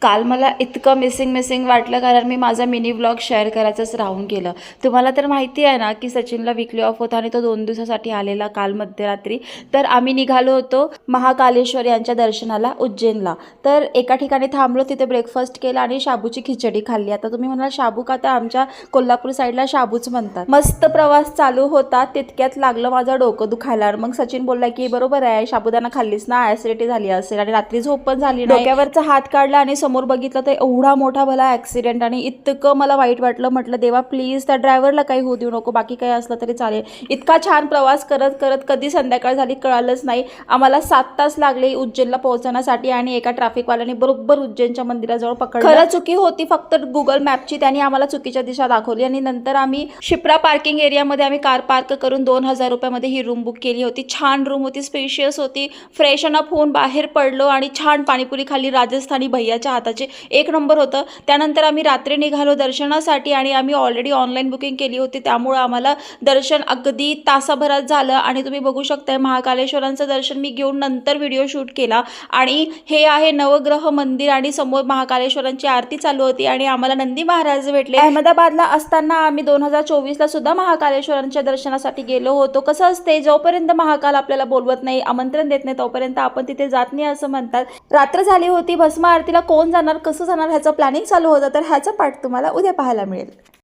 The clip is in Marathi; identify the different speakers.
Speaker 1: काल मला इतकं मिसिंग वाटलं, कारण मी माझा मिनी व्लॉग शेअर करायचंच राहून गेलं. तुम्हाला तर माहिती आहे ना की सचिनला वीकली ऑफ होता आणि तो 2 दिवसासाठी आलेला काल मध्यरात्री. तर आम्ही निघालो होतो महाकालेश्वर यांच्या दर्शनाला उज्जैनला. तर एका ठिकाणी थांबलो, तिथे ब्रेकफास्ट केला आणि शाबूची खिचडी खाल्ली. आता तुम्ही म्हणाल शाबू का, तर आमच्या कोल्हापूर साईडला शाबूच म्हणतात. मस्त प्रवास चालू होता, तितक्यात लागलं माझं डोकं दुखायला. मग सचिन बोलला की बरोबर आहे, साबुदाणा खाल्लीस ना, ॲसिडिटी झाली असेल आणि रात्री झोप पण झाली नाही. डोक्यावरचा हात काढला आणि समोर बघितलं तर एवढा मोठा भला ॲक्सिडेंट, आणि इतकं मला वाईट वाटलं. म्हटलं देवा प्लीज त्या ड्रायव्हरला काही होऊ देऊ नको, बाकी काही असलं तरी चालेल. इतका छान प्रवास करत करत कधी संध्याकाळ झाली कळालंच नाही. आम्हाला 7 तास लागले उज्जैनला पोहोचण्यासाठी आणि एका ट्रॅफिकवाल्याने बरोबर उज्जैनच्या मंदिराजवळ पकडलं. खरं चुकी होती फक्त गुगल मॅपची, त्यांनी आम्हाला चुकीच्या दिशा दाखवली. आणि नंतर आम्ही शिप्रा पार्किंग एरियामध्ये आम्ही कार पार्क करून 2000 रुपयामध्ये ही रूम बुक केली होती. छान रूम होती, स्पेशियस होती. फ्रेशन अप होऊन बाहेर पडलो आणि छान पाणीपुरी खाल्ली राजस्थानी भैयाच्या हाताचे, एक नंबर होतं. त्यानंतर आम्ही रात्री निघालो दर्शनासाठी आणि आम्ही ऑलरेडी ऑनलाईन बुकिंग केली होती, त्यामुळं आम्हाला दर्शन अगदी तासाभरात झालं. आणि तुम्ही बघू शकताय महाकालेश्वरांचं दर्शन मी घेऊन नंतर व्हिडिओ शूट केला. आणि हे आहे नवग्रह मंदिर आणि समोर महाकालेश्वरांची आरती चालू होती आणि आम्हाला नंदी महाराज भेटले. अहमदाबादला असताना आम्ही 2024ला सुद्धा महाकालेश्वरांच्या दर्शनासाठी गेलो होतो. कसं असते, जोपर्यंत महाकाल आपल्याला बोलवत नाही, आमंत्रण देत नाही, तोपर्यंत आपण तिथे जात नाही असं म्हणतात. रात्र झाली होती, भस्म आरतीला कोण जाणार, कसं जाणार ह्याचं प्लॅनिंग चालू होतं. तर ह्याचा पार्ट तुम्हाला उद्या पाहायला मिळेल.